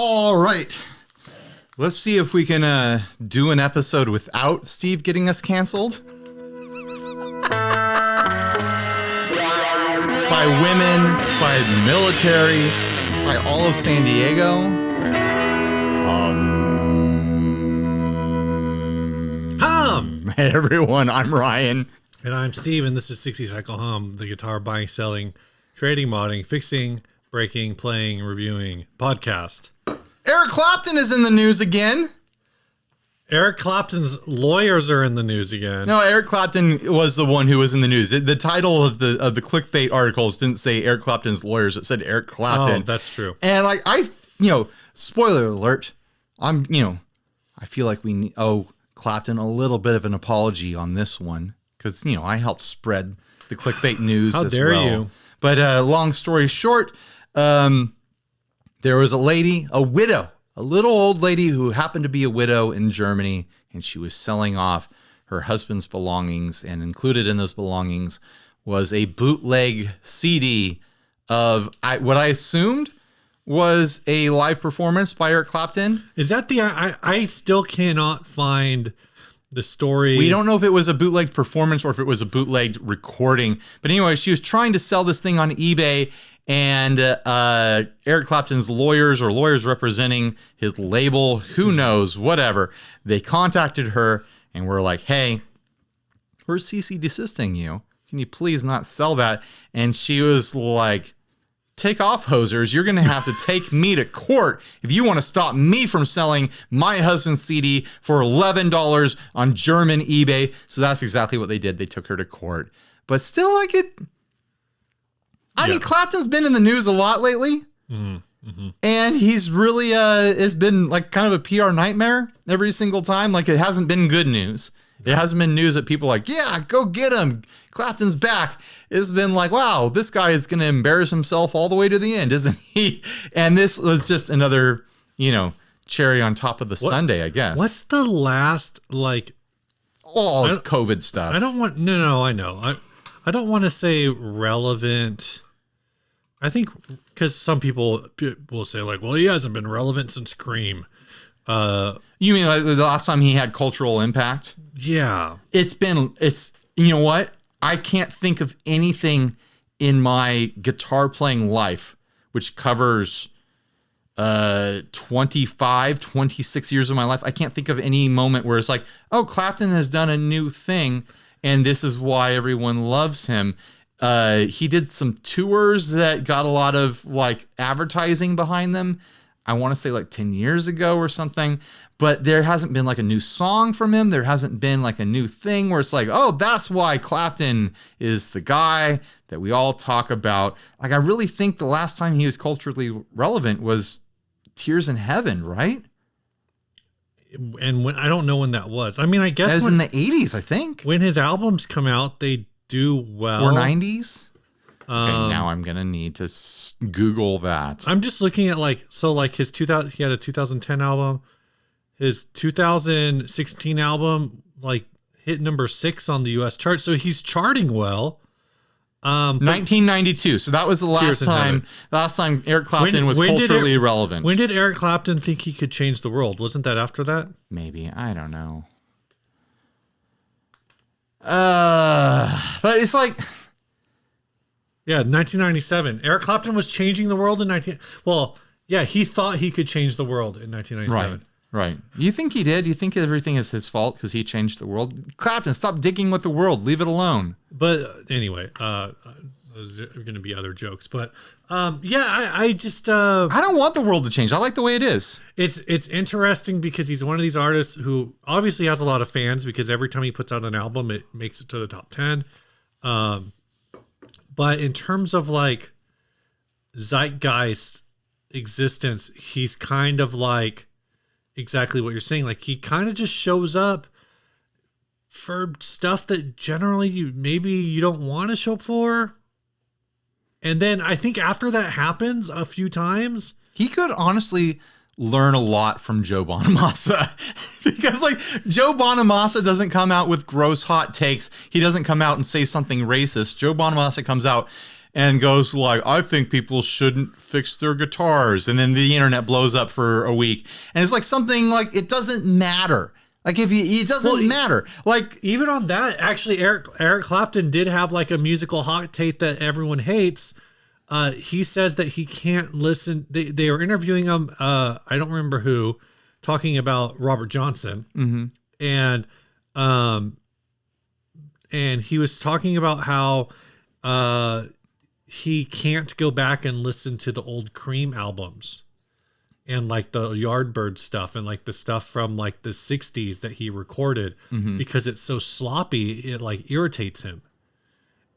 All right. Let's see if we can do an episode without Steve getting us canceled. By women, by the military, by all of San Diego. Hey everyone, I'm Ryan. And I'm Steve, and this is 60 Cycle Hum, the guitar buying, selling, trading, modding, fixing, breaking, playing, reviewing podcast. Eric Clapton is in the news again. Eric Clapton's lawyers are in the news again. No, Eric Clapton was the one who was in the news. The title of the clickbait articles didn't say Eric Clapton's lawyers. It said Eric Clapton. Oh, that's true. And like spoiler alert. I feel like we owe Clapton a little bit of an apology on this one because I helped spread the clickbait news. How as dare well. you? But long story short, there was a widow, a little old lady who happened to be a widow in Germany, and she was selling off her husband's belongings, and included in those belongings was a bootleg CD of what I assumed was a live performance by Eric Clapton. Is that I still cannot find the story. We don't know if it was a bootleg performance or if it was a bootleg recording. But anyway, she was trying to sell this thing on eBay, and Eric Clapton's lawyers or lawyers representing his label, who knows, whatever, they contacted her and were like, hey, we're CC desisting you. Can you please not sell that? And she was like, take off, hosers. You're going to have to take me to court if you want to stop me from selling my husband's CD for $11 on German eBay. So that's exactly what they did. They took her to court. But still, I mean, Clapton's been in the news a lot lately. Mm-hmm. And he's really, it's been like kind of a PR nightmare every single time. Like, it hasn't been good news. It hasn't been news that people are like, yeah, go get him. Clapton's back. It's been like, wow, this guy is going to embarrass himself all the way to the end, isn't he? And this was just another, cherry on top of the sundae, I guess. What's the last, all this COVID stuff. I don't want, no, I know. I don't want to say relevant. I think because some people will say well, he hasn't been relevant since Cream. You mean like the last time he had cultural impact? Yeah. You know what? I can't think of anything in my guitar playing life, which covers 26 years of my life. I can't think of any moment where it's like, oh, Clapton has done a new thing and this is why everyone loves him. He did some tours that got a lot of advertising behind them. I want to say 10 years ago or something, but there hasn't been a new song from him. There hasn't been a new thing where it's oh, that's why Clapton is the guy that we all talk about. I really think the last time he was culturally relevant was Tears in Heaven, right? And I don't know when that was. I mean, I guess that was in the 80s, I think. When his albums come out, they do well. Or 90s? Okay, now I'm going to need to Google that. I'm just looking at his 2000, he had a 2010 album. His 2016 album, hit number 6 on the US chart. So he's charting well. 1992. So that was the last time Eric Clapton was culturally relevant. When did Eric Clapton think he could change the world? Wasn't that after that? Maybe. I don't know. But it's yeah, 1997. Eric Clapton was changing the world in he thought he could change the world in 1997. Right. You think he did? You think everything is his fault because he changed the world? Clapton, stop digging with the world. Leave it alone. But anyway, there's going to be other jokes. But I just... I don't want the world to change. I like the way it is. It's interesting because he's one of these artists who obviously has a lot of fans because every time he puts out an album, it makes it to the top 10. But in terms of zeitgeist existence, he's kind of exactly what you're saying. He kind of just shows up for stuff that generally you don't want to show up for. And then I think after that happens a few times, he could honestly learn a lot from Joe Bonamassa because Joe Bonamassa doesn't come out with gross hot takes. He doesn't come out and say something racist. Joe Bonamassa comes out and goes like, I think people shouldn't fix their guitars. And then the internet blows up for a week. And it's like something like, it doesn't matter. Like it doesn't matter. Like even on that, actually, Eric Clapton did have like a musical hot take that everyone hates. He says that he can't listen. They were interviewing him. I don't remember who, talking about Robert Johnson. Mm-hmm. And he was talking about how he can't go back and listen to the old Cream albums and like the Yardbird stuff and like the stuff from like the 60s that he recorded because it's so sloppy, it like irritates him.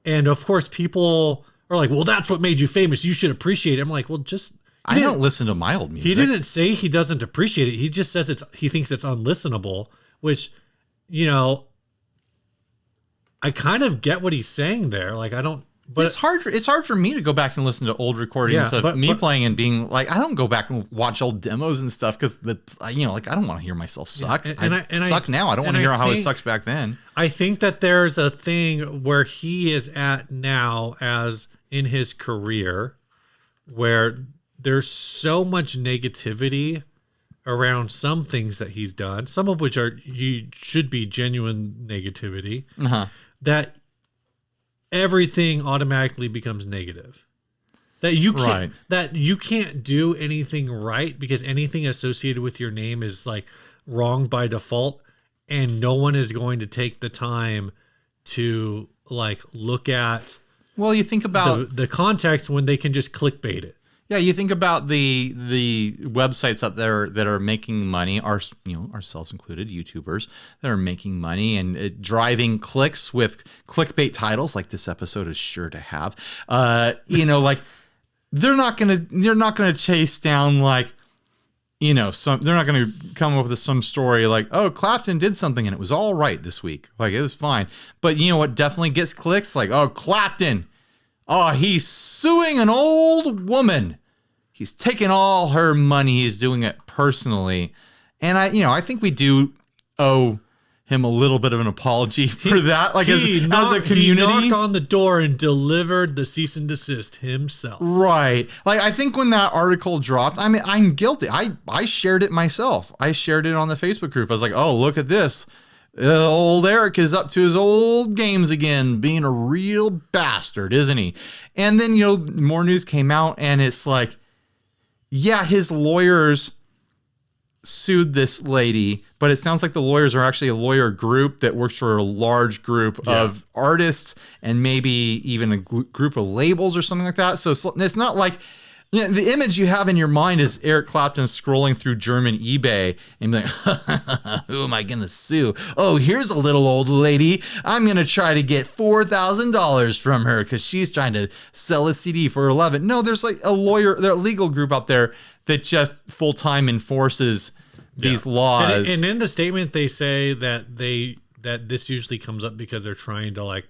And of course people are like, well, that's what made you famous. You should appreciate it. I'm like, well, just... I don't listen to my old music. He didn't say he doesn't appreciate it. He just says he thinks it's unlistenable, which, you know, I kind of get what he's saying there. Like, I don't... But it's hard for me to go back and listen to old recordings of me playing and being like, I don't go back and watch old demos and stuff because I don't want to hear myself suck. Yeah, I suck now. I don't want to hear how it sucks back then. I think that there's a thing where he is at now as in his career where there's so much negativity around some things that he's done, some of which should be genuine negativity, that everything automatically becomes negative. That you can't do anything right because anything associated with your name is like wrong by default, and no one is going to take the time to like look at. Well, you think about the context when they can just clickbait it. Yeah, you think about the websites out there that are making money, ourselves included, YouTubers that are making money and driving clicks with clickbait titles like this episode is sure to have. Like they're not gonna chase down like, they're not gonna come up with some story like, oh, Clapton did something and it was all right this week, like it was fine. But you know what definitely gets clicks? Like, oh, Clapton. Oh, he's suing an old woman. He's taking all her money. He's doing it personally. And I think we do owe him a little bit of an apology for that. Like as a community. He knocked on the door and delivered the cease and desist himself. Right. Like I think when that article dropped, I mean, I'm guilty. I shared it myself. I shared it on the Facebook group. I was like, oh, look at this. Old Eric is up to his old games again, being a real bastard, isn't he? And then, more news came out and it's like, yeah, his lawyers sued this lady, but it sounds like the lawyers are actually a lawyer group that works for a large group of artists and maybe even a group of labels or something like that. So it's not like... Yeah, the image you have in your mind is Eric Clapton scrolling through German eBay and being like, who am I going to sue? Oh, here's a little old lady. I'm going to try to get $4,000 from her because she's trying to sell a CD for 11. No, there's like a legal group out there that just full-time enforces these laws. And in the statement, they say that this usually comes up because they're trying to like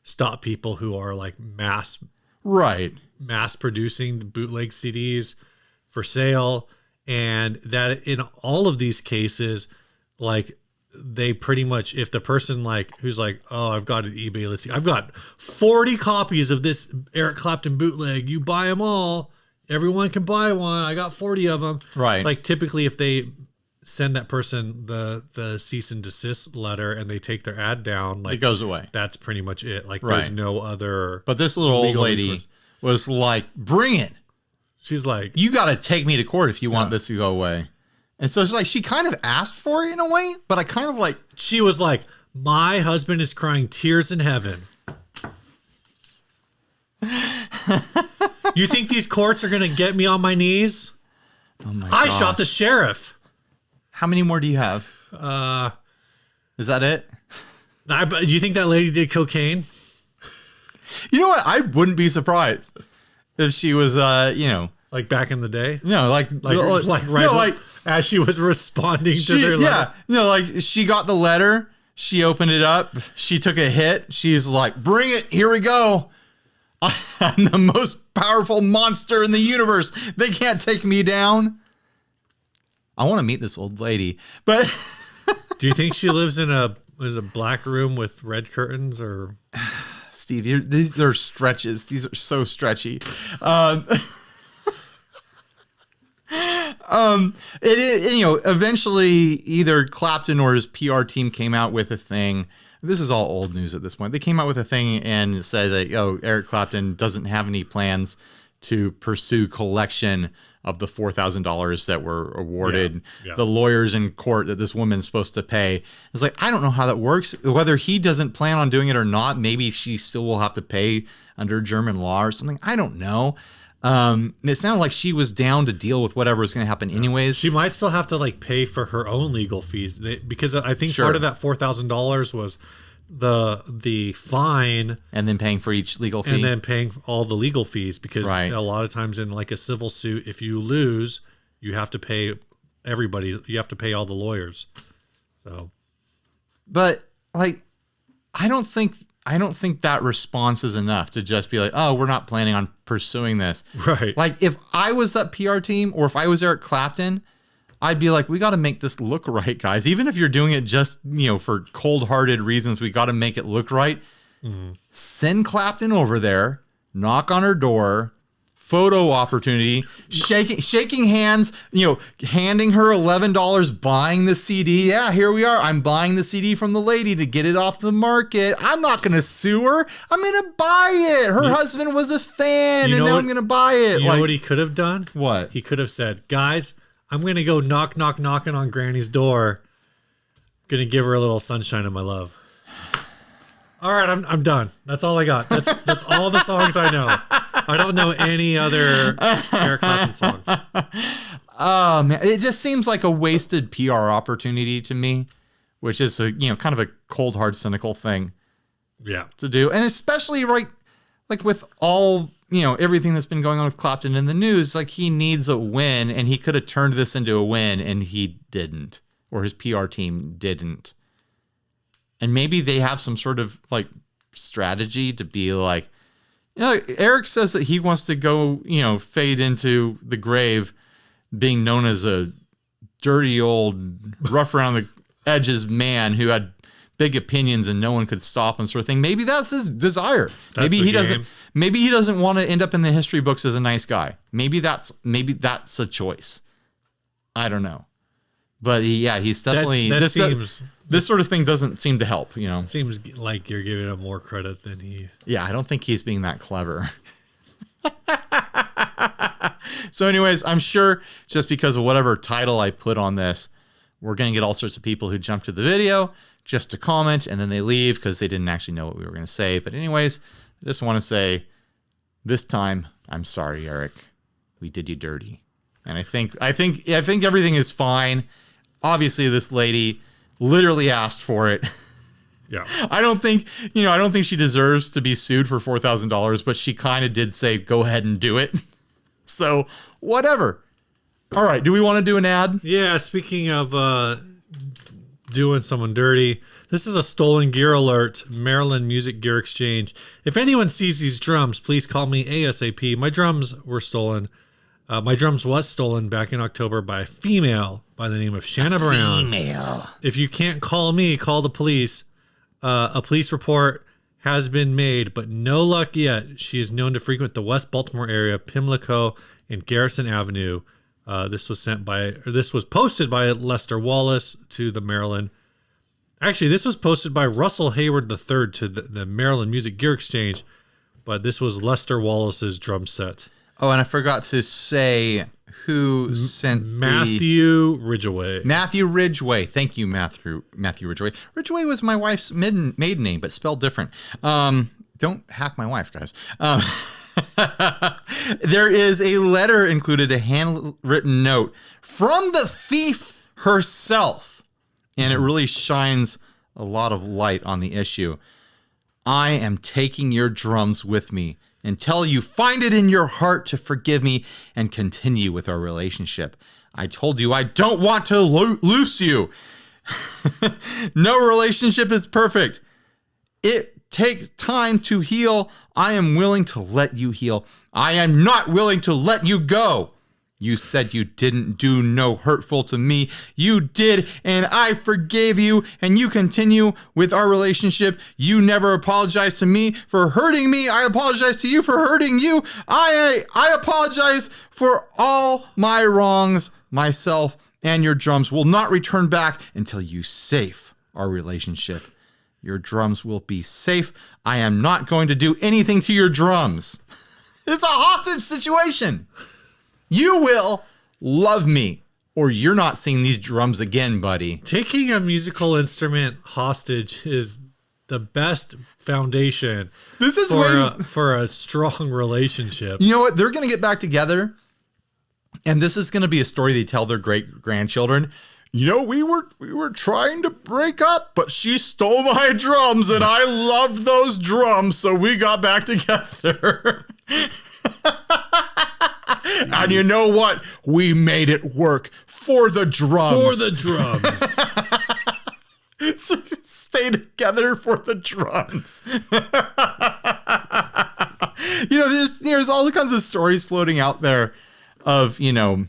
stop people who are like mass producing bootleg CDs for sale, and that in all of these cases, like they pretty much, if the person like who's like, oh, I've got an eBay listing, I've got 40 copies of this Eric Clapton bootleg, you buy them all, everyone can buy one, I got 40 of them. Right. Like typically if they send that person the cease and desist letter and they take their ad down, like it goes away. That's pretty much it. Like there's no other. But this little old lady was like, bring it. She's like, you got to take me to court if you want this to go away. And so it's like, she kind of asked for it in a way, but I kind of like, she was like, my husband is crying tears in heaven. You think these courts are going to get me on my knees? Oh my I shot the sheriff. How many more do you have? Is that it? Do you think that lady did cocaine? You know what? I wouldn't be surprised if she was, like back in the day. No, as she was responding to their letter. Yeah, like she got the letter, she opened it up, she took a hit, she's like, "Bring it, here we go. I'm the most powerful monster in the universe. They can't take me down." I want to meet this old lady, but do you think she lives in a black room with red curtains or? Steve, these are stretches. These are so stretchy. Eventually either Clapton or his PR team came out with a thing. This is all old news at this point. They came out with a thing and said that, Eric Clapton doesn't have any plans to pursue collection of the $4,000 that were awarded the lawyers in court that this woman's supposed to pay. It's like, I don't know how that works. Whether he doesn't plan on doing it or not, maybe she still will have to pay under German law or something. I don't know. It sounded like she was down to deal with whatever was going to happen anyways. She might still have to like pay for her own legal fees because I think part of that $4,000 was the fine, and then paying for each legal fee, and then paying all the legal fees, because a lot of times in like a civil suit, if you lose, you have to pay everybody. You have to pay all the lawyers. So, but like, I don't think that response is enough to just be like, oh, we're not planning on pursuing this. Right. Like, if I was that PR team, or if I was Eric Clapton, I'd be like, we got to make this look right, guys. Even if you're doing it just, for cold-hearted reasons, we got to make it look right. Mm-hmm. Send Clapton over there, knock on her door, photo opportunity, shaking hands, handing her $11, buying the CD. Yeah, here we are. I'm buying the CD from the lady to get it off the market. I'm not going to sue her. I'm going to buy it. Her husband was a fan, and now I'm going to buy it. You know what he could have done? What? He could have said, guys, I'm going to go knocking on Granny's door. Going to give her a little sunshine of my love. All right, I'm done. That's all I got. That's all the songs I know. I don't know any other Eric Clapton songs. Oh, man. It just seems like a wasted PR opportunity to me, which is a, kind of a cold, hard, cynical thing to do. And especially like with all, everything that's been going on with Clapton in the news, like he needs a win, and he could have turned this into a win, and he didn't, or his PR team didn't. And maybe they have some sort of like strategy to be like, Eric says that he wants to go, fade into the grave being known as a dirty old rough around the edges man who had big opinions and no one could stop him, sort of thing. Maybe that's his desire. Maybe he doesn't want to end up in the history books as a nice guy. Maybe that's a choice. I don't know. But he's definitely this sort of thing doesn't seem to help, It seems like you're giving him more credit than he. Yeah, I don't think he's being that clever. So anyways, I'm sure just because of whatever title I put on this, we're going to get all sorts of people who jump to the video just to comment, and then they leave because they didn't actually know what we were going to say. But anyways, I just want to say this time, I'm sorry, Eric. We did you dirty. And I think everything is fine. Obviously, this lady literally asked for it. Yeah. I don't think she deserves to be sued for $4,000, but she kind of did say, go ahead and do it. So whatever. All right. Do we want to do an ad? Yeah. Speaking of doing someone dirty, this is a stolen gear alert. Maryland Music Gear Exchange. If anyone sees these drums, please call me ASAP. My drums were stolen. My drums was stolen back in October by a female by the name of Shanna Brown. Female. If you can't call me, call the police. A police report has been made, but no luck yet. She is known to frequent the West Baltimore area, Pimlico and Garrison Avenue. This was posted by Lester Wallace to the Maryland. Actually, this was posted by Russell Hayward III to the Maryland Music Gear Exchange, but this was Lester Wallace's drum set. Oh, and I forgot to say who sent Matthew Ridgway. Matthew Ridgway. Thank you, Matthew Ridgway. Ridgway was my wife's maiden name, but spelled different. Don't hack my wife, guys. There is a letter included, a handwritten note from the thief herself, and it really shines a lot of light on the issue. I am taking your drums with me until you find it in your heart to forgive me and continue with our relationship. I told you I don't want to lose you. No relationship is perfect. It takes time to heal. I am willing to let you heal. I am not willing to let you go. You said you didn't do no hurtful to me. You did, and I forgave you, and you continue with our relationship. You never apologized to me for hurting me. I apologize to you for hurting you. I apologize for all my wrongs. Myself and your drums will not return back until you safe our relationship. Your drums will be safe. I am not going to do anything to your drums. It's a hostage situation. You will love me, or you're not seeing these drums again, buddy. Taking a musical instrument hostage is the best foundation for a strong relationship. You know what? They're going to get back together, and this is going to be a story they tell their great-grandchildren. You know, we were trying to break up, but she stole my drums, and I loved those drums, so we got back together. And you know what? We made it work for the drums. For the drums. So stay together for the drums. You know, there's all kinds of stories floating out there of, you know,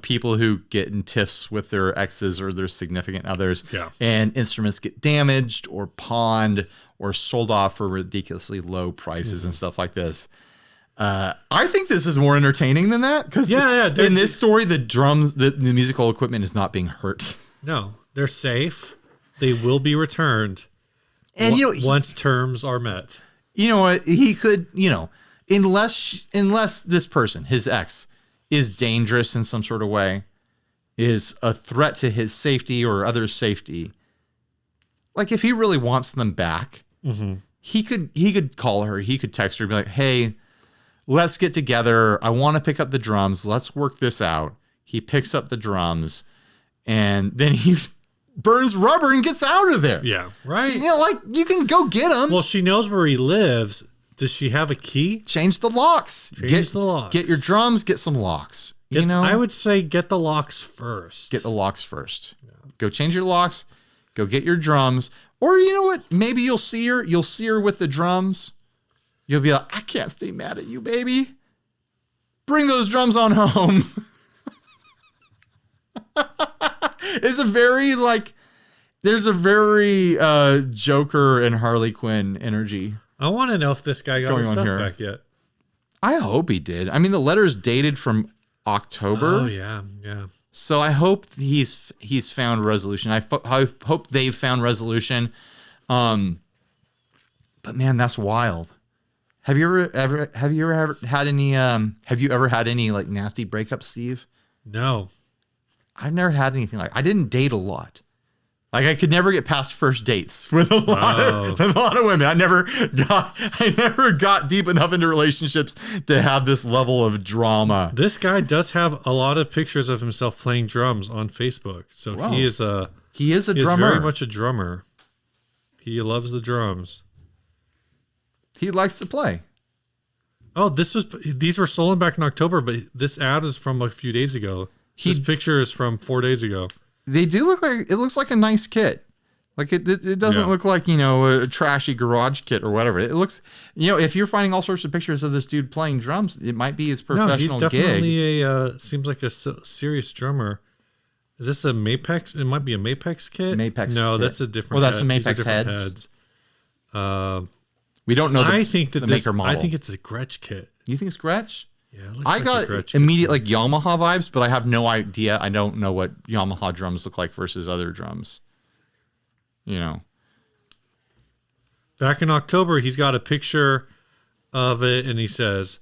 people who get in tiffs with their exes or their significant others. Yeah. And instruments get damaged or pawned or sold off for ridiculously low prices and stuff like this. I think this is more entertaining than that because in this story, the drums, the musical equipment is not being hurt. No, they're safe. They will be returned, and once terms are met. You know what? He could, unless this person, his ex, is dangerous in some sort of way, is a threat to his safety or others' safety. Like if he really wants them back, he could call her, he could text her, and be like, "Hey, let's get together. I want to pick up the drums. Let's work this out." He picks up the drums and then he burns rubber and gets out of there. Yeah. Right. Like you can go get him. Well, she knows where he lives. Does she have a key? Change the locks. Change the locks. Get your drums, get some locks. I would say get the locks first. Get the locks first. Yeah. Go change your locks. Go get your drums. Or you know what? Maybe you'll see her. You'll see her with the drums. You'll be like, I can't stay mad at you, baby. Bring those drums on home. There's a very Joker and Harley Quinn energy. I want to know if this guy got his stuff back yet. I hope he did. I mean, the letter is dated from October. Oh, yeah. So I hope he's found resolution. I hope they've found resolution. But man, that's wild. Have you ever had any like nasty breakups, Steve? No. I've never had anything I didn't date a lot. Like I could never get past first dates with a lot of women. I never got deep enough into relationships to have this level of drama. This guy does have a lot of pictures of himself playing drums on Facebook. So wow. He is a drummer. Very much a drummer. He loves the drums. He likes to play. Oh, these were stolen back in October, but this ad is from a few days ago. This picture is from 4 days ago. They do it looks like a nice kit. Like it doesn't look like, a trashy garage kit or whatever. It looks, if you're finding all sorts of pictures of this dude playing drums, it might be his professional gig. No, he's definitely seems like a serious drummer. Is this a Mapex? It might be a Mapex kit. No, kit. That's a different. Well, that's a Mapex heads. We don't know. I think the maker model. I think it's a Gretsch kit. You think it's Gretsch? Yeah, I got immediate like Yamaha vibes, but I have no idea. I don't know what Yamaha drums look like versus other drums. Back in October, he's got a picture of it, and he says,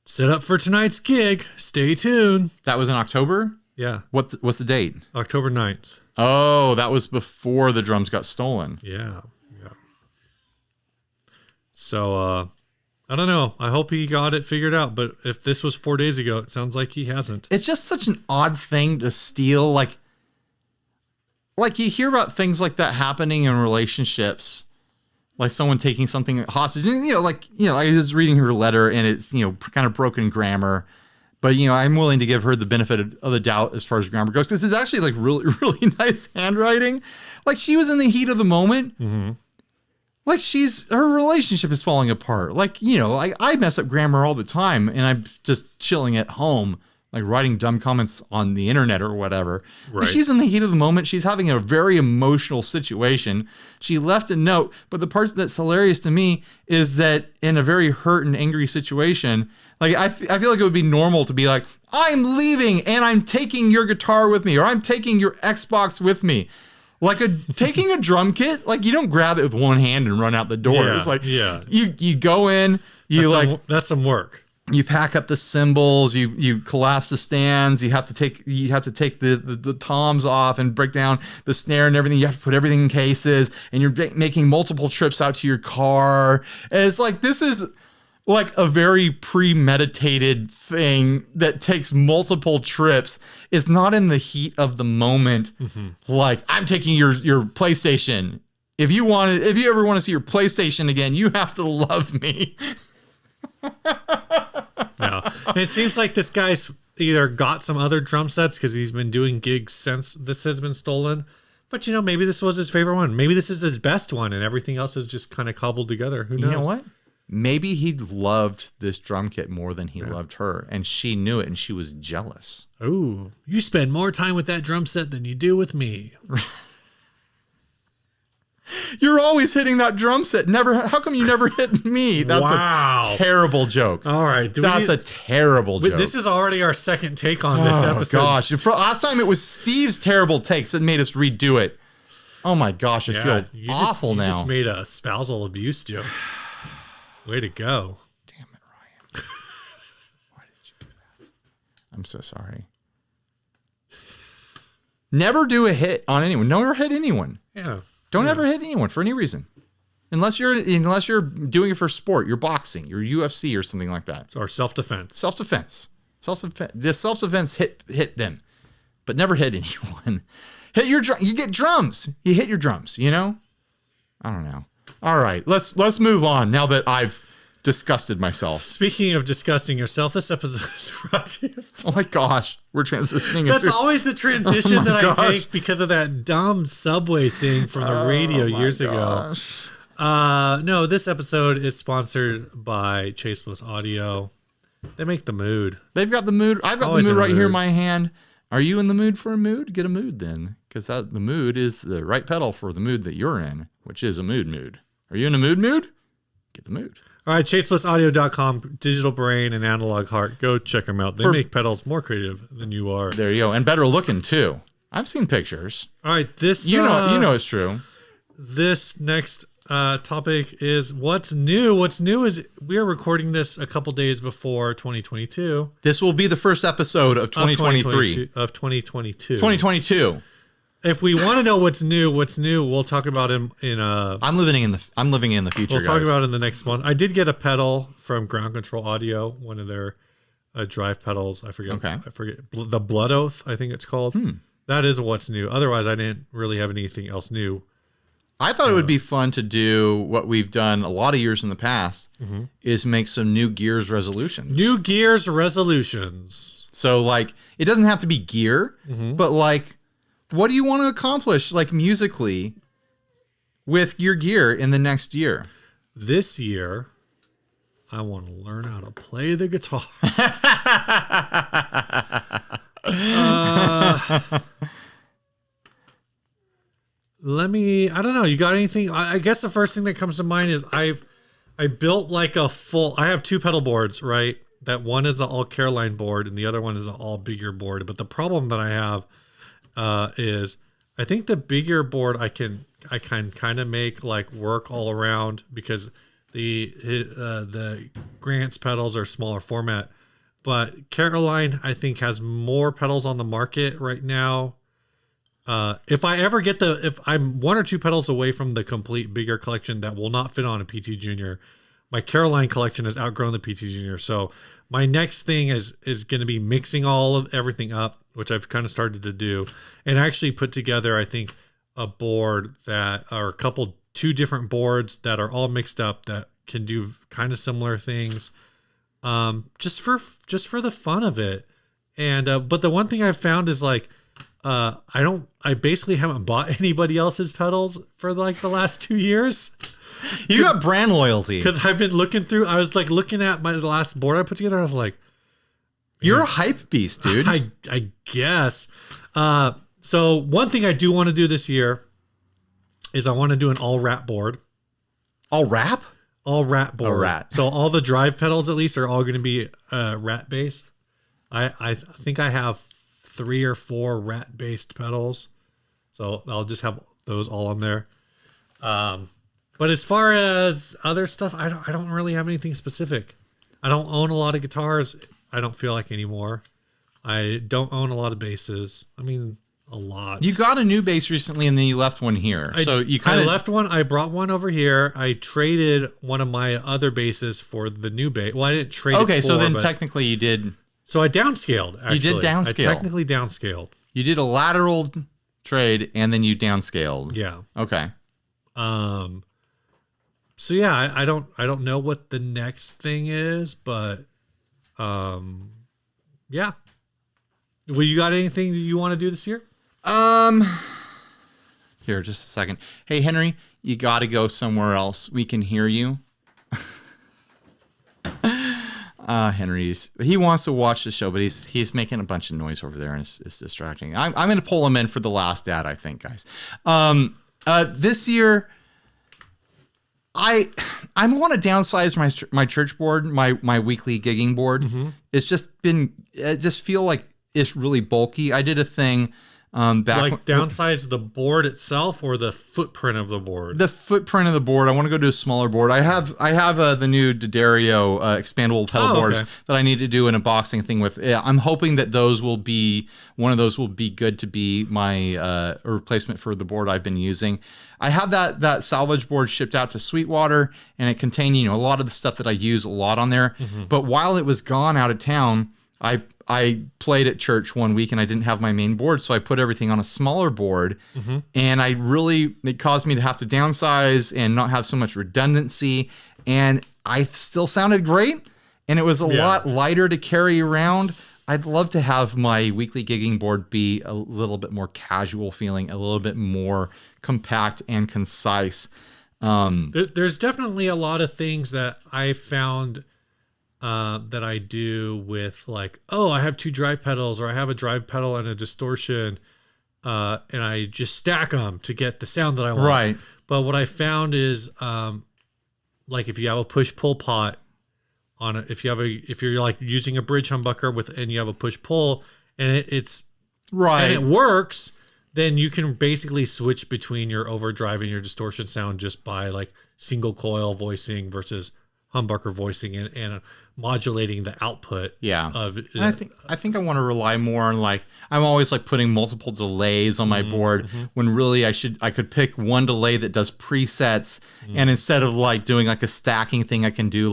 "Set up for tonight's gig. Stay tuned." That was in October? Yeah. What's the date? October 9th. Oh, that was before the drums got stolen. Yeah. So, I don't know. I hope he got it figured out. But if this was 4 days ago, it sounds like he hasn't. It's just such an odd thing to steal. Like you hear about things like that happening in relationships, like someone taking something hostage. And, I was reading her letter and it's, kind of broken grammar. But, I'm willing to give her the benefit of the doubt as far as grammar goes. Because it's actually like really, really nice handwriting. Like she was in the heat of the moment. Mm-hmm. Like her relationship is falling apart. Like, I mess up grammar all the time and I'm just chilling at home like writing dumb comments on the internet or whatever. Right. And she's in the heat of the moment. She's having a very emotional situation. She left a note, but the part that's hilarious to me is that in a very hurt and angry situation, like I feel like it would be normal to be like, I'm leaving and I'm taking your guitar with me, or I'm taking your Xbox with me. Like taking a drum kit, like you don't grab it with one hand and run out the door. Yeah, it's like yeah. you go in, That's some work. You pack up the cymbals, you collapse the stands, you have to take the toms off and break down the snare and everything. You have to put everything in cases, and you're making multiple trips out to your car. And it's like, this is like a very premeditated thing that takes multiple trips. It's not in the heat of the moment. Like, I'm taking your PlayStation. If you ever want to see your PlayStation again, you have to love me. No. And it seems like this guy's either got some other drum sets because he's been doing gigs since this has been stolen. But, maybe this was his favorite one. Maybe this is his best one and everything else is just kind of cobbled together. Who knows? You know what? Maybe he loved this drum kit more than he loved her, and she knew it, and she was jealous. Ooh, you spend more time with that drum set than you do with me. You're always hitting that drum set. How come you never hit me? That's a terrible joke. All right. That's a terrible joke. This is already our second take on this episode. Gosh. Last time it was Steve's terrible takes that made us redo it. Oh my gosh, I feel awful now. You just made a spousal abuse joke. Way to go. Damn it, Ryan. Why did you do that? I'm so sorry. Never do a hit on anyone. Never hit anyone. Yeah. Don't ever hit anyone for any reason. Unless you're doing it for sport, you're boxing, you're UFC or something like that. Or self-defense. Self-defense. The self-defense hit them. But never hit anyone. Hit your drum. You get drums. You hit your drums, I don't know. All right, let's move on now that I've disgusted myself. Speaking of disgusting yourself, this episode is brought to you. Oh my gosh, we're transitioning. That's always the transition that I take because of that dumb Subway thing from the radio years ago. No, this episode is sponsored by Chaseless Audio. They make the mood. They've got the mood. I've got the mood right here in my hand. Are you in the mood for a mood? Get a mood then, because the mood is the right pedal for the mood that you're in, which is a mood. Are you in a mood? Get the mood. All right, chaseplus.audio.com, Digital Brain and Analog Heart. Go check them out. They make pedals more creative than you are. There you go, and better looking too. I've seen pictures. All right, this you know it's true. This next topic is what's new. What's new is we are recording this a couple days before 2022. This will be the first episode of 2023 of 2022. 2022. If we want to know what's new, we'll talk about him in I'm living in the future. We'll talk about it in the next one. I did get a pedal from Ground Control Audio, one of their drive pedals. I forget. Okay. I forget the Blood Oath, I think it's called. That is what's new. Otherwise, I didn't really have anything else new. I thought it would be fun to do what we've done a lot of years in the past, is make some new Gears resolutions. New Gears resolutions. So like, it doesn't have to be gear, but like, what do you want to accomplish, like musically, with your gear in the next year? This year, I want to learn how to play the guitar. I don't know. You got anything? I guess the first thing that comes to mind is I built like I have two pedal boards, right? That one is an all Caroline board and the other one is an all bigger board. But the problem that I have is I think the bigger board I can kind of make like work all around because the Grant's pedals are smaller format, but Caroline I think has more pedals on the market right now. If I'm one or two pedals away from the complete bigger collection that will not fit on a PT Junior, my Caroline collection has outgrown the PT Junior. So my next thing is going to be mixing everything up, which I've kind of started to do, and actually put together, I think, a board that are two different boards that are all mixed up that can do kind of similar things, just for the fun of it. And but the one thing I've found is like I basically haven't bought anybody else's pedals for like the last 2 years. You got brand loyalty. Because I've been looking through. I was like looking at the last board I put together. I was like, You're a hype beast, dude. I guess. So one thing I do want to do this year is I want to do an all rat board. All wrap? All rat board. A rat. So all the drive pedals at least are all going to be rat based. I think I have 3 or 4 rat based pedals. So I'll just have those all on there. But as far as other stuff, I don't really have anything specific. I don't own a lot of guitars. I don't feel like anymore. I don't own a lot of basses. I mean, a lot. You got a new bass recently, and then you left one here. So you kind of left one. I brought one over here. I traded one of my other basses for the new bass. Well, I didn't trade. Okay, so then technically you did. So I downscaled. Actually, you did downscale. I technically downscaled. You did a lateral trade, and then you downscaled. Yeah. Okay. So yeah, I don't know what the next thing is, but yeah. Well, you got anything that you want to do this year? Here, just a second. Hey, Henry, you got to go somewhere else. We can hear you. He wants to watch the show, but he's making a bunch of noise over there, and it's distracting. I'm going to pull him in for the last ad, I think, guys. This year, I want to downsize my church board, my weekly gigging board. Mm-hmm. It just feel like it's really bulky. I did a thing back downsize the board itself or the footprint of the board. The footprint of the board. I want to go to a smaller board. I have the new D'Addario expandable pedal boards that I need to do an unboxing thing with. I'm hoping that one of those will be good to be my replacement for the board I've been using. I have that salvage board shipped out to Sweetwater, and it contained a lot of the stuff that I use a lot on there. Mm-hmm. But while it was gone out of town, I played at church one week and I didn't have my main board, so I put everything on a smaller board. Mm-hmm. And it caused me to have to downsize and not have so much redundancy. And I still sounded great, and it was a lot lighter to carry around. I'd love to have my weekly gigging board be a little bit more casual feeling, a little bit more compact and concise. There's definitely a lot of things that I found that I do with I have 2 drive pedals, or I have a drive pedal and a distortion, and I just stack them to get the sound that I want. Right. But what I found is, if you have a push-pull pot on it, if you're using a bridge humbucker and you have a push-pull and it's right and it works, then you can basically switch between your overdrive and your distortion sound just by single coil voicing versus humbucker voicing and modulating the output. Yeah. Of I think I want to rely more on I'm always putting multiple delays on my board when really I could pick one delay that does presets, and instead of doing a stacking thing, I can do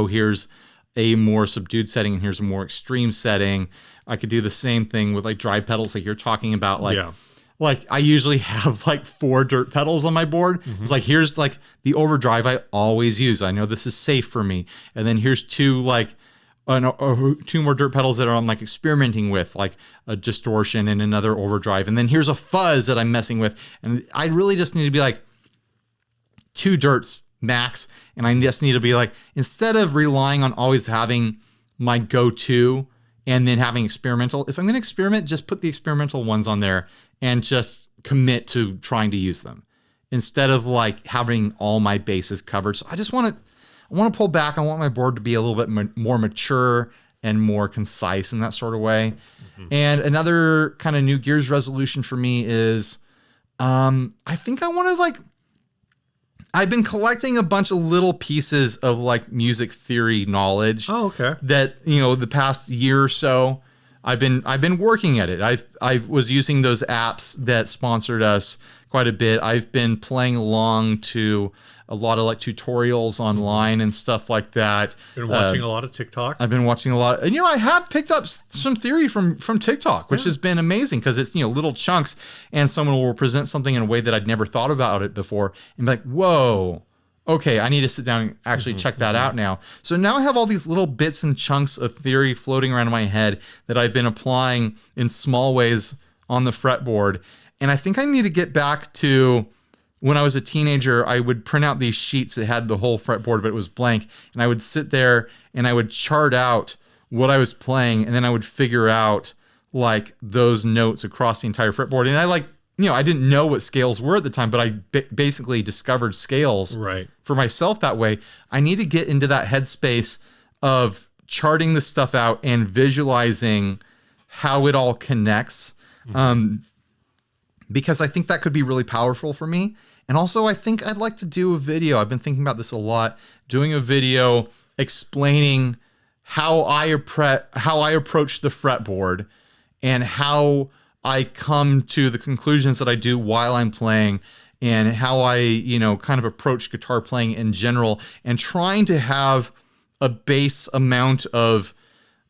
here's a more subdued setting and here's a more extreme setting. I could do the same thing with drive pedals you're talking about. I usually have 4 dirt pedals on my board. Mm-hmm. It's here's the overdrive I always use. I know this is safe for me. And then here's 2 2 more dirt pedals that I'm experimenting with, a distortion and another overdrive. And then here's a fuzz that I'm messing with. And I really just need to be 2 dirts max. And I just need to be instead of relying on always having my go-to and then having experimental, if I'm going to experiment, just put the experimental ones on there and just commit to trying to use them instead of having all my bases covered. So I want to pull back. I want my board to be a little bit more mature and more concise in that sort of way. Mm-hmm. And another kind of New Gear's resolution for me is, I think I want to I've been collecting a bunch of little pieces of music theory knowledge. Oh, okay. That, the past year or so, I've been working at it. I was using those apps that sponsored us quite a bit. I've been playing along to a lot of tutorials online and stuff like that. Been watching a lot of TikTok. I've been watching a lot, and I have picked up some theory from TikTok, which has been amazing because it's little chunks, and someone will present something in a way that I'd never thought about it before, and be whoa. Okay, I need to sit down and actually check that out now. So now I have all these little bits and chunks of theory floating around in my head that I've been applying in small ways on the fretboard. And I think I need to get back to when I was a teenager. I would print out these sheets that had the whole fretboard, but it was blank. And I would sit there and I would chart out what I was playing, and then I would figure out like those notes across the entire fretboard. And I like, I didn't know what scales were at the time, but I basically discovered scales for myself that way. I need to get into that headspace of charting the stuff out and visualizing how it all connects. Because I think that could be really powerful for me. And also, I think I'd like to do a video. I've been thinking about this a lot, doing a video explaining how I approach the fretboard and how I come to the conclusions that I do while I'm playing, and how I, kind of approach guitar playing in general, and trying to have a base amount of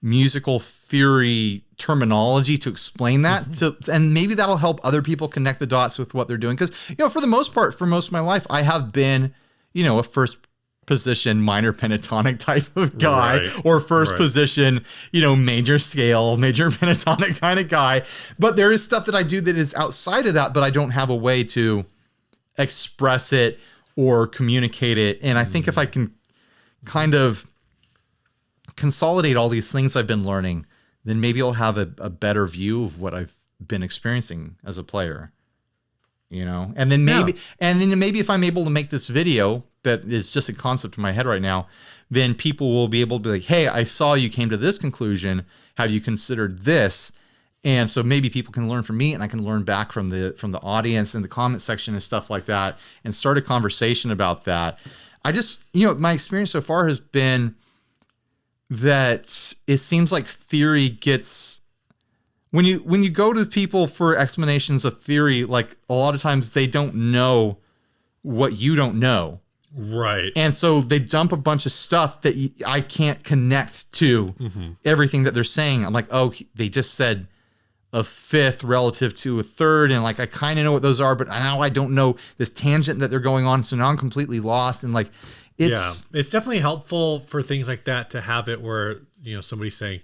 musical theory terminology to explain that, and maybe that'll help other people connect the dots with what they're doing. Because, for the most part, for most of my life, I have been, a first position minor pentatonic type of guy, or first position, major scale, major pentatonic kind of guy. But there is stuff that I do that is outside of that, but I don't have a way to express it or communicate it. And I think if I can kind of consolidate all these things I've been learning, then maybe I'll have a better view of what I've been experiencing as a player, and then maybe, if I'm able to make this video that is just a concept in my head right now, then people will be able to be like, hey, I saw you came to this conclusion. Have you considered this? And so maybe people can learn from me, and I can learn back from the audience in the comment section and stuff like that, and start a conversation about that. I just, my experience so far has been that it seems like theory gets, when you go to people for explanations of theory, like a lot of times they don't know what you don't know. Right. And so they dump a bunch of stuff that I can't connect to everything that they're saying. I'm like, oh, they just said a fifth relative to a third. And like, I kind of know what those are, but now I don't know this tangent that they're going on. So now I'm completely lost. And like, it's definitely helpful for things like that to have it where, somebody's saying,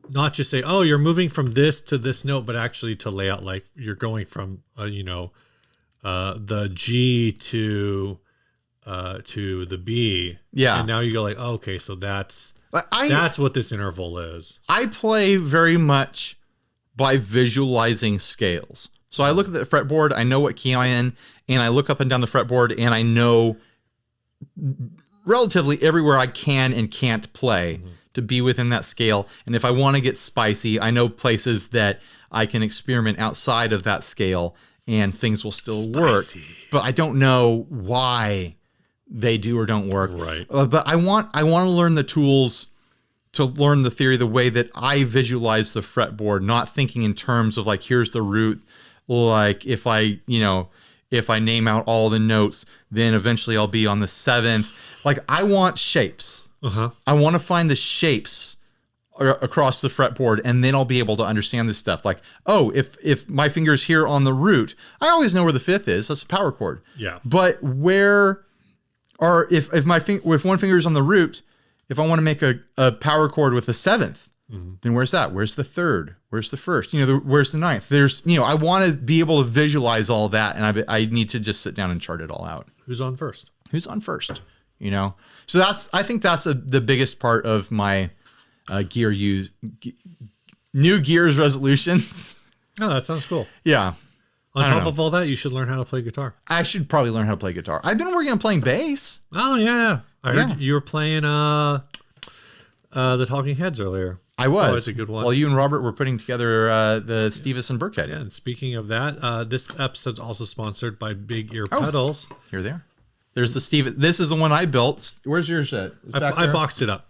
not just say, oh, you're moving from this to this note, but actually to lay out like you're going from, the G to the B. Yeah. And now you go like, oh, okay, so that's what this interval is. I play very much by visualizing scales. So I look at the fretboard, I know what key I'm in, and I look up and down the fretboard, and I know relatively everywhere I can and can't play to be within that scale. And if I want to get spicy, I know places that I can experiment outside of that scale and things will still work. But I don't know why they do or don't work. Right. But I want to learn the tools to learn the theory the way that I visualize the fretboard, not thinking in terms of like, here's the root. Like if I name out all the notes, then eventually I'll be on the seventh. Like I want shapes. I want to find the shapes across the fretboard, and then I'll be able to understand this stuff. Like, oh, if my finger's here on the root, I always know where the fifth is. That's a power chord. Yeah. But if one finger is on the root, if I want to make a power chord with a seventh, then where's that? Where's the third? Where's the first? Where's the ninth? There's, I want to be able to visualize all that, and I need to just sit down and chart it all out. Who's on first? So I think that's the biggest part of my new gears resolutions. Oh, that sounds cool. Yeah. On top of all that, you should learn how to play guitar. I should probably learn how to play guitar. I've been working on playing bass. Oh yeah. I heard you were playing the Talking Heads earlier. I was. That's a good one. Well, you and Robert were putting together the Stevis and Burkhead. Yeah, and speaking of that, this episode's also sponsored by Big Ear Pedals. Here they are. There's the Steve. This is the one I built. Where's yours at? I boxed it up.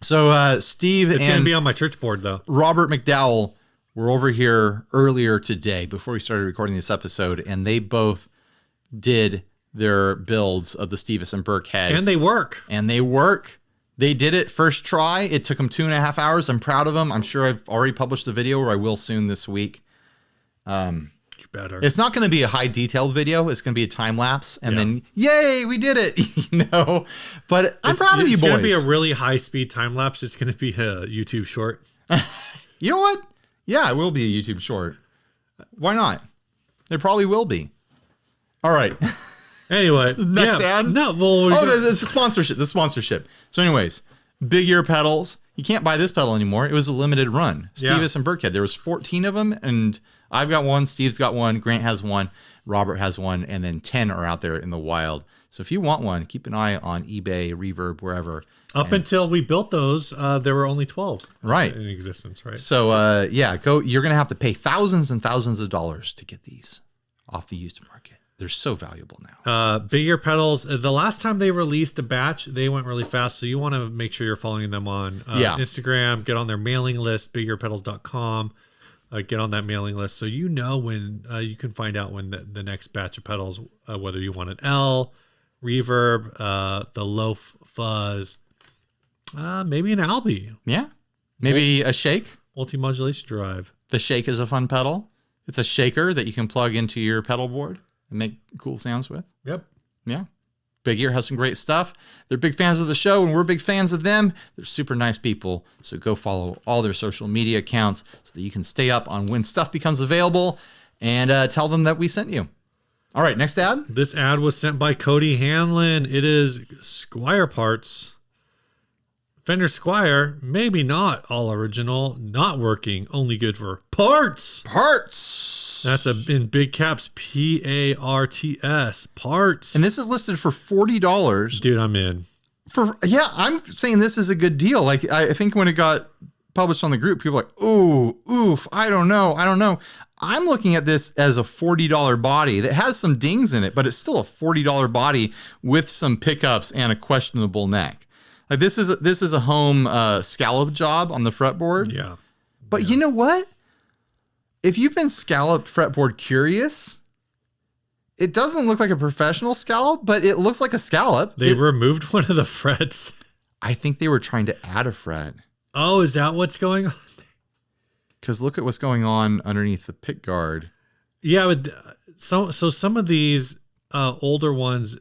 So Steve it's going to be on my church board, though. Robert McDowell were over here earlier today before we started recording this episode, and they both did their builds of the Stevis and Burkhead. And they work. They did it first try. It took them 2.5 hours. I'm proud of them. I'm sure I've already published the video, or I will soon this week. You better. It's not going to be a high detailed video. It's going to be a time lapse, and then yay, we did it. But I'm proud of you boys. It's going to be a really high speed time lapse. It's going to be a YouTube short. You know what? Yeah, it will be a YouTube short. Why not? There probably will be. All right. Anyway, next ad. No, well, it's a sponsorship. The sponsorship. So, anyways, Big ear pedals. You can't buy this pedal anymore. It was a limited run. Yeah. Stevis and Burkhead. There was 14 of them, and I've got one. Steve's got one. Grant has one. Robert has one, and then 10 are out there in the wild. So if you want one, keep an eye on eBay, Reverb, wherever. Up until we built those, there were only 12 right in existence, right? So go. You're gonna have to pay thousands and thousands of dollars to get these off the used market. They're so valuable now. Big ear pedals. The last time they released a batch, they went really fast. So you want to make sure you're following them on Instagram. Get on their mailing list, bigearpedals.com. Get on that mailing list so you know when you can find out when the next batch of pedals, whether you want an L, reverb, the low fuzz, maybe an Albi. Yeah. Maybe a shake. Multi-modulation drive. The shake is a fun pedal. It's a shaker that you can plug into your pedal board and make cool sounds with. Yep. Yeah. Big Ear has some great stuff. They're big fans of the show, and we're big fans of them. They're super nice people. So go follow all their social media accounts so that you can stay up on when stuff becomes available and tell them that we sent you. All right, next ad. This ad was sent by Cody Hanlon. It is Squier Parts. Fender Squier, maybe not all original, not working, only good for parts. Parts. That's in big caps, PARTS, parts. And this is listed for $40. Dude, I'm in. I'm saying this is a good deal. Like, I think when it got published on the group, people were like, ooh, oof, I don't know. I'm looking at this as a $40 body that has some dings in it, but it's still a $40 body with some pickups and a questionable neck. Like this is a home scallop job on the fretboard. Yeah. But you know what? If you've been scallop fretboard curious, it doesn't look like a professional scallop, but it looks like a scallop. They removed one of the frets. I think they were trying to add a fret. Oh, is that what's going on? Because look at what's going on underneath the pick guard. Yeah, but so some of these older ones,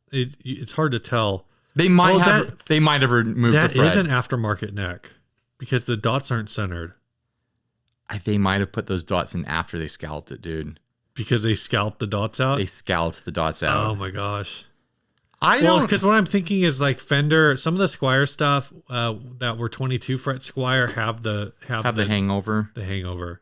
it's hard to tell. They might have removed the fret. That is an aftermarket neck because the dots aren't centered. They might have put those dots in after they scalloped it, dude. Because they scalped the dots out? They scalloped the dots out. Oh my gosh. Because what I'm thinking is like Fender, some of the Squier stuff that were 22 fret Squier have the hangover. The hangover.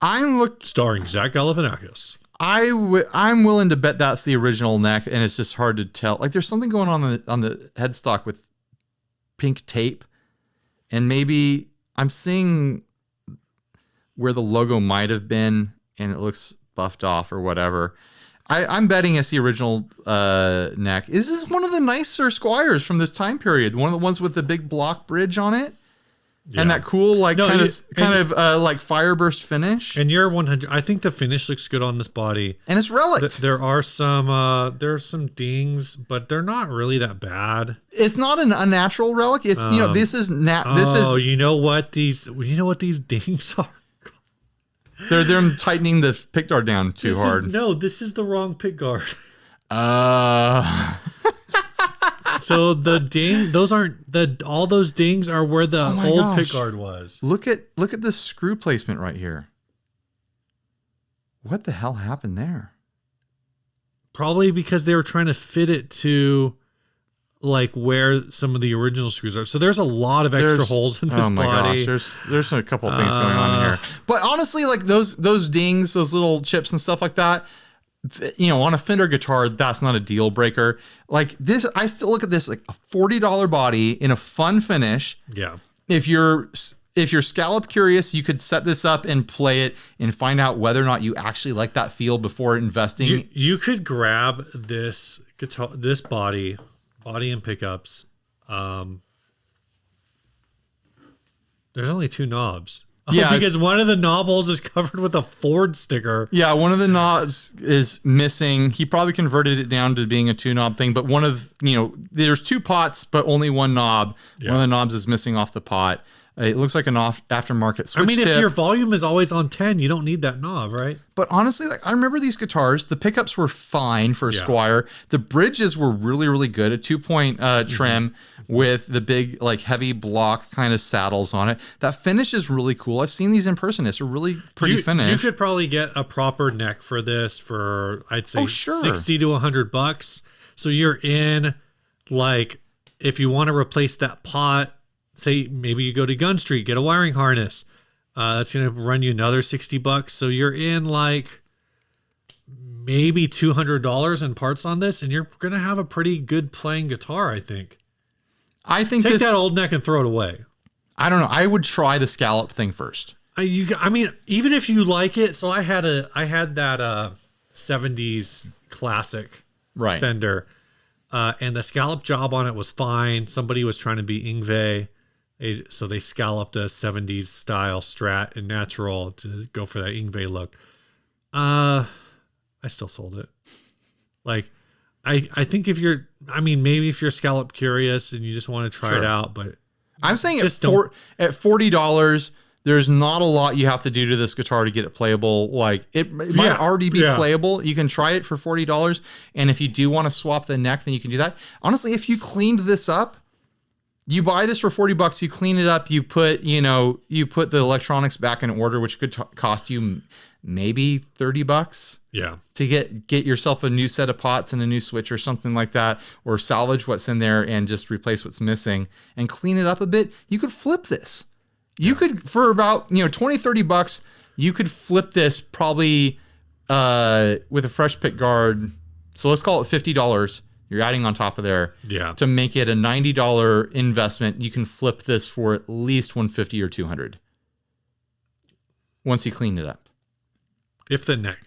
Starring Zach Galifianakis. I'm willing to bet that's the original neck, and it's just hard to tell. Like there's something going on the headstock with pink tape, and maybe I'm seeing where the logo might have been, and it looks buffed off or whatever. I'm betting it's the original neck. This is one of the nicer Squiers from this time period. One of the ones with the big block bridge on it. Yeah. And that cool, kind of fireburst finish. And you're 100. I think the finish looks good on this body. And it's relic. There are some dings, but they're not really that bad. It's not an unnatural relic. It's this is you know what these dings are. They're them tightening the pick guard down too hard. This is the wrong pick guard. So the ding, all those dings are where the old pick guard was. Look at the screw placement right here. What the hell happened there? Probably because they were trying to fit it to like where some of the original screws are. So there's a lot of extra holes in this body. Oh my gosh, there's a couple of things going on here. But honestly, like those dings, those little chips and stuff like that, on a Fender guitar, that's not a deal breaker. Like this, I still look at this like a $40 body in a fun finish. Yeah. If you're scallop curious, you could set this up and play it and find out whether or not you actually like that feel before investing. You could grab this guitar, this body and pickups. There's only two knobs. Yeah, because one of the knob holes is covered with a Ford sticker. Yeah, one of the knobs is missing. He probably converted it down to being a two knob thing, but there's two pots, but only one knob. Yeah. One of the knobs is missing off the pot. It looks like an aftermarket switch tip. If your volume is always on 10, you don't need that knob, right? But honestly, I remember these guitars. The pickups were fine for a Squier. The bridges were really, really good. A 2-point trim with the big, heavy block kind of saddles on it. That finish is really cool. I've seen these in person. It's a really pretty finish. You could probably get a proper neck for this for, I'd say, $60 to $100. So you're in, if you want to replace that pot, say maybe you go to Gun Street, get a wiring harness. That's going to run you another $60. So you're in like maybe $200 in parts on this, and you're going to have a pretty good playing guitar, I think. I think Take that old neck and throw it away. I don't know. I would try the scallop thing first. I mean, even if you like it, so I had that 70s classic Fender, and the scallop job on it was fine. Somebody was trying to be Yngwie, so they scalloped a 70s style Strat and natural to go for that Yngwie look. I still sold it. Like, I think if you're, I mean, maybe if you're scallop curious and you just want to try it out, but I'm saying at $40, there's not a lot you have to do to this guitar to get it playable. Like it might already be playable. You can try it for $40. And if you do want to swap the neck, then you can do that. Honestly, if you cleaned this up, you buy this for $40, you clean it up, you put the electronics back in order, which could cost you maybe $30 to get yourself a new set of pots and a new switch or something like that, or salvage what's in there and just replace what's missing and clean it up a bit. You could flip this. You could, for about, $20-$30, you could flip this probably with a fresh pick guard. So let's call it $50. You're adding on top of there to make it a $90 investment. You can flip this for at least $150 or $200 once you clean it up. If the neck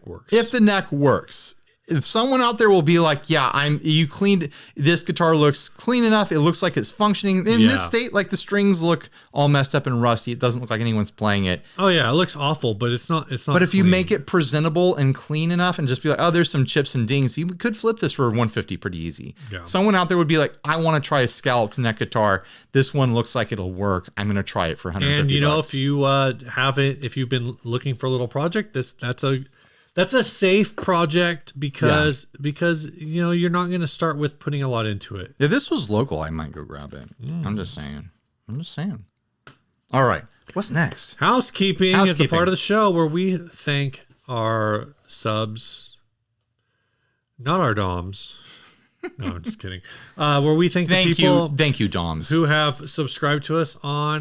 works. If the neck works. If someone out there will be like, you cleaned, this guitar looks clean enough. It looks like it's functioning in this state. Like the strings look all messed up and rusty. It doesn't look like anyone's playing it. Oh yeah. It looks awful, but it's not. But if you make it presentable and clean enough and just be like, oh, there's some chips and dings, you could flip this for $150 pretty easy. Yeah. Someone out there would be like, I want to try a scalloped neck guitar. This one looks like it'll work. I'm going to try it for $150. And if you if you've been looking for a little project, that's a safe project because you're not going to start with putting a lot into it. If this was local, I might go grab it. I'm just saying. All right. What's next? Housekeeping is the part of the show where we thank our subs, not our doms. No, I'm just kidding. Where we thank the people. Thank you, doms, who have subscribed to us on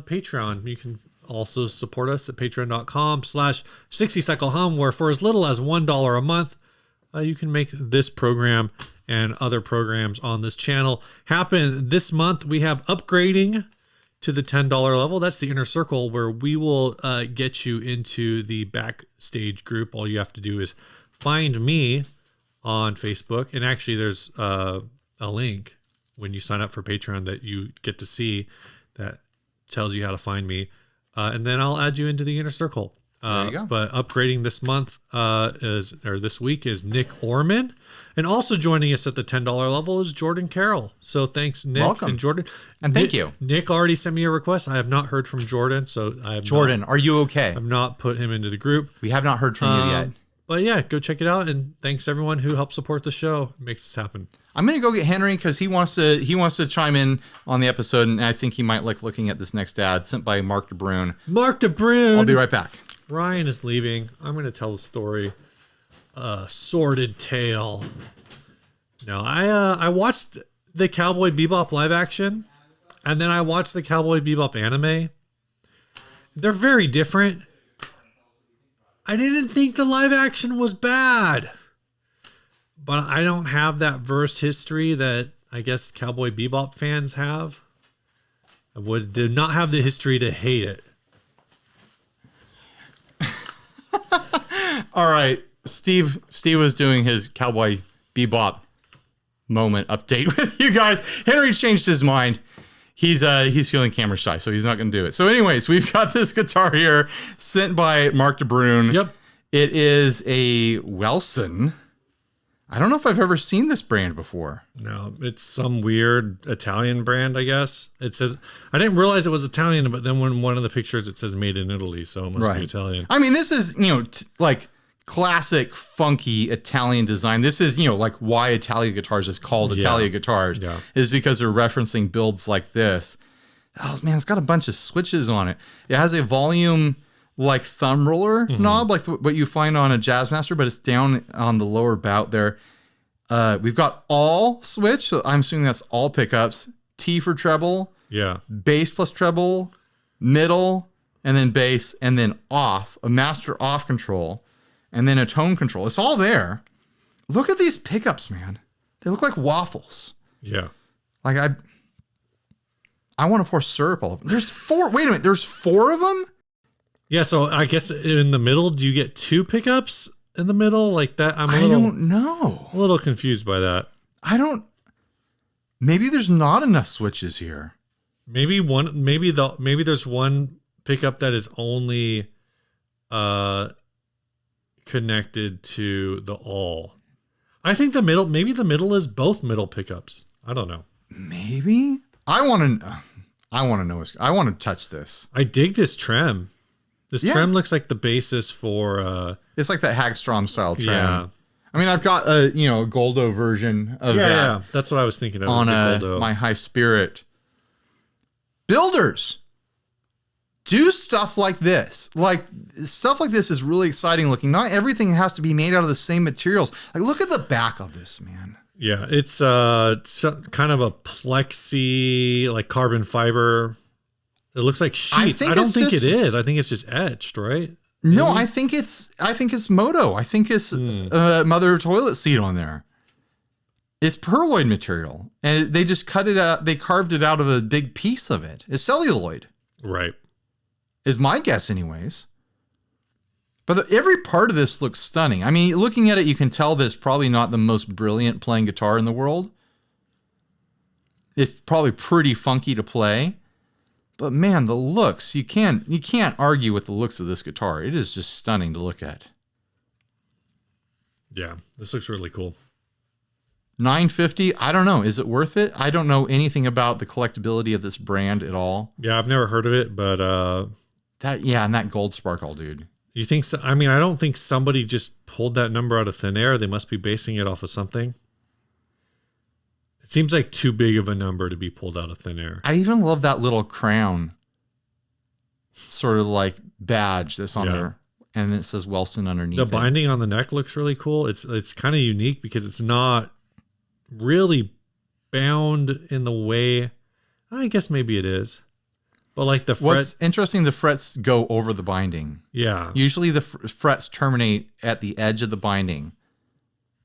Patreon. You can also support us at patreon.com/60cyclehum, where for as little as $1 a month, you can make this program and other programs on this channel happen. This month, we have upgrading to the $10 level. That's the inner circle, where we will get you into the backstage group. All you have to do is find me on Facebook. And actually, there's a link when you sign up for Patreon that you get to see that tells you how to find me. And then I'll add you into the inner circle. There you go. But upgrading this month this week is Nick Orman. And also joining us at the $10 level is Jordan Carroll. So thanks, Nick. Welcome. And Jordan. And thank you. Nick already sent me a request. I have not heard from Jordan. So I have Jordan, are you okay? I've not put him into the group. We have not heard from you yet. But yeah, go check it out. And thanks everyone who helped support the show. It makes this happen. I'm going to go get Henry because he wants to chime in on the episode, and I think he might like looking at this next ad sent by Mark DeBrune. Mark DeBrune. I'll be right back. Ryan is leaving. I'm going to tell the story. Sordid tale. No, I watched the Cowboy Bebop live action, and then I watched the Cowboy Bebop anime. They're very different. I didn't think the live action was bad, but I don't have that verse history that I guess Cowboy Bebop fans have. I did not have the history to hate it. All right, Steve was doing his Cowboy Bebop moment update with you guys. Henry changed his mind. He's feeling camera shy, so he's not going to do it. So anyways, we've got this guitar here sent by Mark DeBrune. Yep. It is a Welson. I don't know if I've ever seen this brand before. No, it's some weird Italian brand, I guess. It says, I didn't realize it was Italian, but then when one of the pictures, it says made in Italy, so it must be Italian. I mean, this is, like classic funky Italian design. This is, like why Italia guitars is called Italia guitars is because they're referencing builds like this. Oh man, it's got a bunch of switches on it. It has a volume like thumb roller knob, like what you find on a Jazzmaster, but it's down on the lower bout there. We've got all switch. So I'm assuming that's all pickups. T for treble. Yeah. Bass plus treble. Middle. And then bass. And then off. A master off control. And then a tone control. It's all there. Look at these pickups, man. They look like waffles. Yeah. Like I want to pour syrup all over them. There's 4. Wait a minute. There's 4 of them? Yeah, so I guess in the middle, do you get 2 pickups in the middle like that? I don't know. A little confused by that. Maybe there's not enough switches here. Maybe there's one pickup that is only connected to the all. I think the middle is both middle pickups. I don't know. Maybe. I want to know. I want to touch this. I dig this trem. This trem looks like the basis for it's like that Hagstrom style trem. Yeah. I mean, I've got a Goldo version of that. Yeah, that's what I was thinking of. On my High Spirit. Builders, do stuff like this. Like stuff like this is really exciting looking. Not everything has to be made out of the same materials. Like look at the back of this, man. Yeah, it's kind of a plexi, like carbon fiber. It looks like sheets. I don't think it is. I think it's just etched, right? No, I think it's Moto. I think it's mother toilet seat on there. It's perloid material, and they just cut it out. They carved it out of a big piece of it. It's celluloid, right? Is my guess, anyways. But every part of this looks stunning. I mean, looking at it, you can tell that it's probably not the most brilliant playing guitar in the world. It's probably pretty funky to play. But man, the looks, you can't argue with the looks of this guitar. It is just stunning to look at. Yeah, this looks really cool. $950, I don't know. Is it worth it? I don't know anything about the collectability of this brand at all. Yeah, I've never heard of it, but and that gold sparkle, dude. You think so? I mean, I don't think somebody just pulled that number out of thin air. They must be basing it off of something. It seems like too big of a number to be pulled out of thin air. I even love that little crown sort of like badge that's on there. And it says Welson underneath. The binding on the neck looks really cool. It's kind of unique because it's not really bound in the way. I guess maybe it is. But like the fret. What's interesting, the frets go over the binding. Yeah. Usually the frets terminate at the edge of the binding.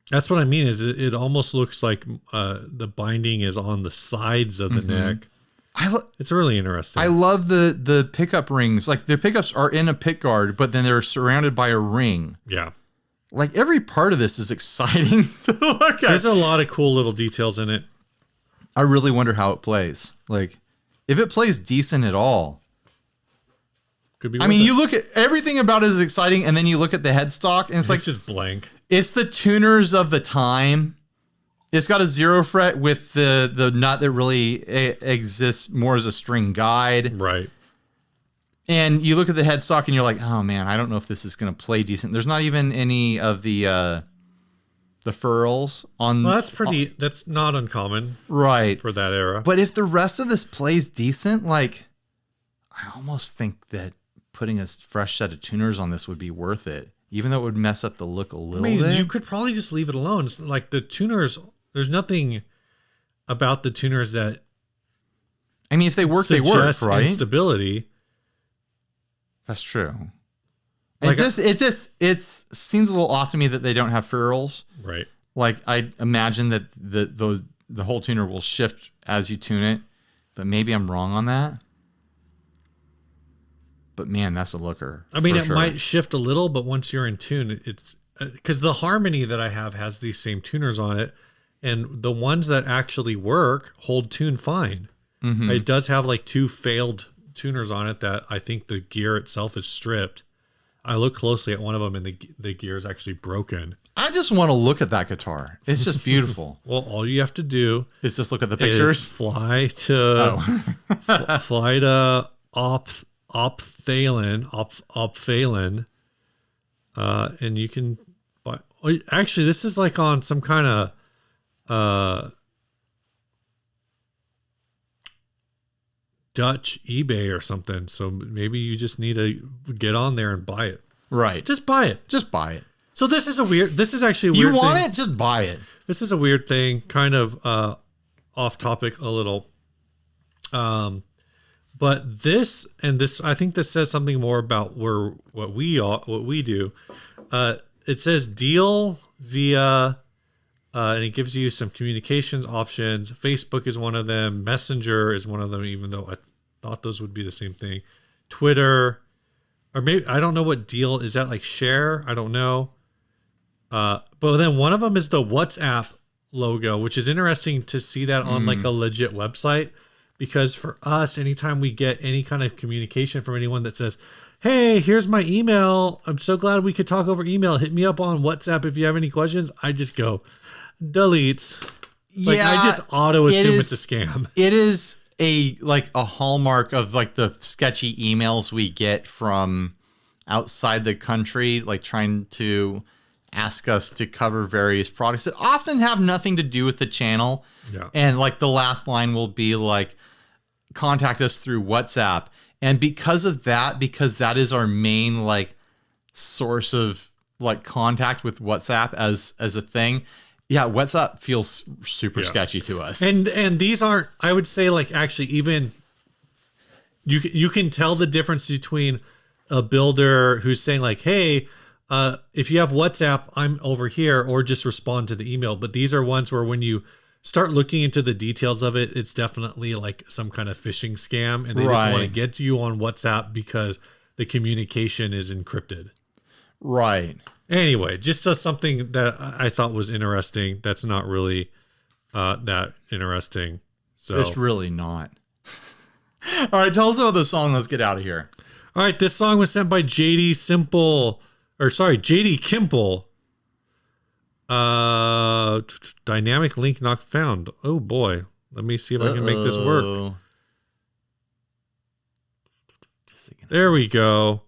That's what I mean. Is it almost looks like the binding is on the sides of the neck. It's really interesting. I love the pickup rings. Like the pickups are in a pick guard, but then they're surrounded by a ring. Yeah. Like every part of this is exciting to look at. There's a lot of cool little details in it. I really wonder how it plays. Like if it plays decent at all. Could be. I mean, you look at everything about it is exciting, and then you look at the headstock, and it's like just blank. It's the tuners of the time. It's got a 0 fret with the nut that really exists more as a string guide. Right. And you look at the headstock and you're like, oh man, I don't know if this is going to play decent. There's not even any of the furls on. Well, that's not uncommon. Right. For that era. But if the rest of this plays decent, like I almost think that putting a fresh set of tuners on this would be worth it. Even though it would mess up the look a little bit. You could probably just leave it alone. It's like the tuners, there's nothing about the tuners that. I mean, if they work, they work, right? Instability. That's true. Like it seems a little off to me that they don't have ferrules. Right. Like I imagine that the whole tuner will shift as you tune it, but maybe I'm wrong on that. But man, that's a looker. I mean, it might shift a little, but once you're in tune, it's because the Harmony that I have has these same tuners on it, and the ones that actually work hold tune fine. Mm-hmm. It does have like 2 failed tuners on it that I think the gear itself is stripped. I look closely at one of them, and the gear is actually broken. I just want to look at that guitar. It's just beautiful. Well, all you have to do is just look at the pictures. Fly to Ophthalin, and you can buy. Actually, this is like on some kind of Dutch eBay or something. So maybe you just need to get on there and buy it. Right. Just buy it. Just buy it. So this is actually a weird You want thing. it? Just buy it. This is a weird thing, kind of off topic a little. But this, I think this says something more about what we do. It says deal via, and it gives you some communications options. Facebook is one of them. Messenger is one of them, even though I thought those would be the same thing. Twitter, or maybe, I don't know what deal is that, like share? I don't know. But then one of them is the WhatsApp logo, which is interesting to see that on like a legit website, because for us, anytime we get any kind of communication from anyone that says, hey, here's my email, I'm so glad we could talk over email, hit me up on WhatsApp if you have any questions, I just go delete. Like, Yeah, I just auto assume it's a scam. It is a hallmark of like the sketchy emails we get from outside the country, like trying to ask us to cover various products that often have nothing to do with the channel. Yeah. And like the last line will be like, contact us through WhatsApp. And because of that, because that is our main like source of like contact with WhatsApp as a thing. Yeah, WhatsApp feels super sketchy to us. And these aren't, I would say, like, actually even you can tell the difference between a builder who's saying like, hey, if you have WhatsApp, I'm over here, or just respond to the email. But these are ones where when you start looking into the details of it, it's definitely like some kind of phishing scam, and they just want to get to you on WhatsApp because the communication is encrypted. Right. Anyway, just something that I thought was interesting. That's not really that interesting. So It's really not. All right, tell us about the song. Let's get out of here. All right, this song was sent by JD Kimple. Dynamic link not found. Oh boy. Let me see if I can make this work. There we go.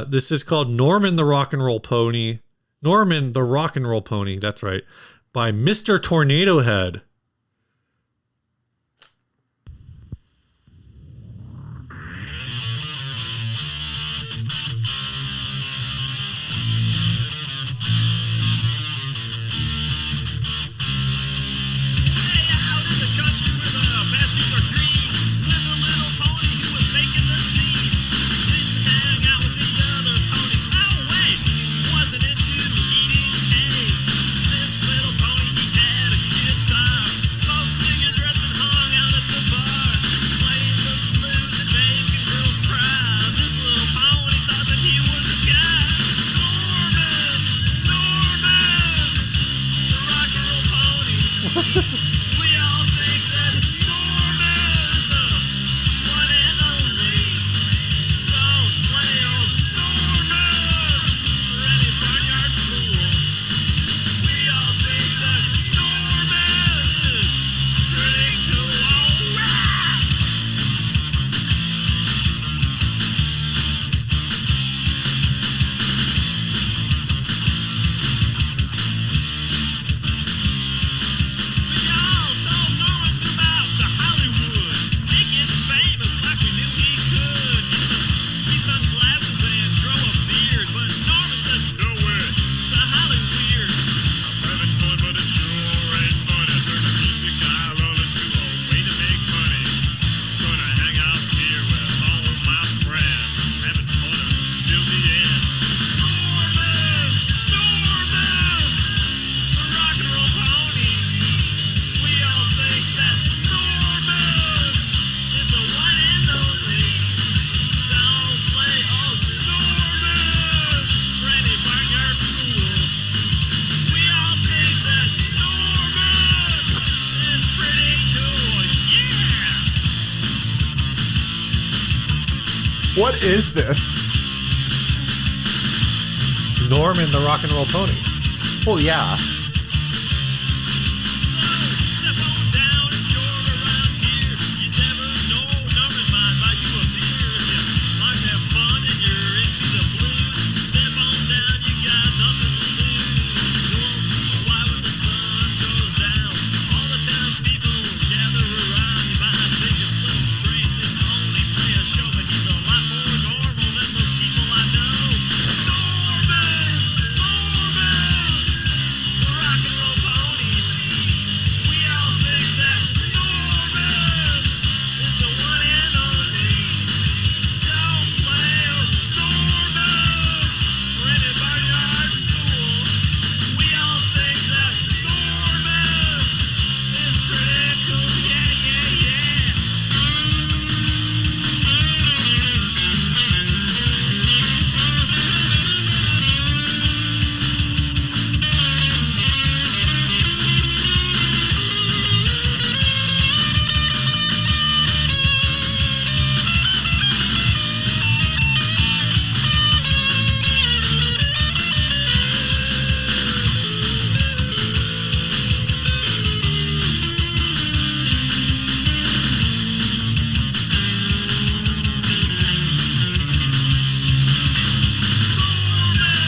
This is called Norman the Rock and Roll Pony. Norman the Rock and Roll Pony, that's right. By Mr. Tornado Head. What is this? Norman the Rock and Roll Pony. Oh, yeah.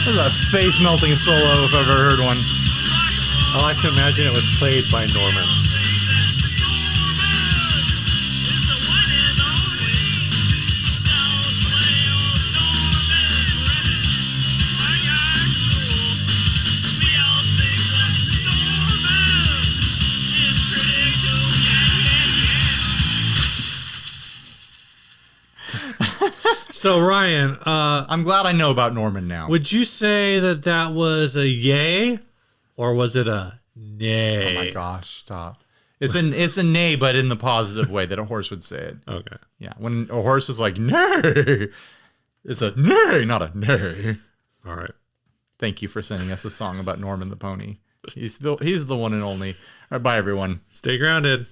This is a face-melting solo if I've ever heard one. I like to imagine it was played by Norman. So Ryan, I'm glad I know about Norman now. would you say that that was a yay, or was it a nay? Oh my gosh, stop. It's a nay, but in the positive way that a horse would say it. Okay. Yeah, when a horse is like, nay, it's a nay, not a nay. All right. Thank you for sending us a song about Norman the Pony. He's the one and only. All right, bye, everyone. Stay grounded.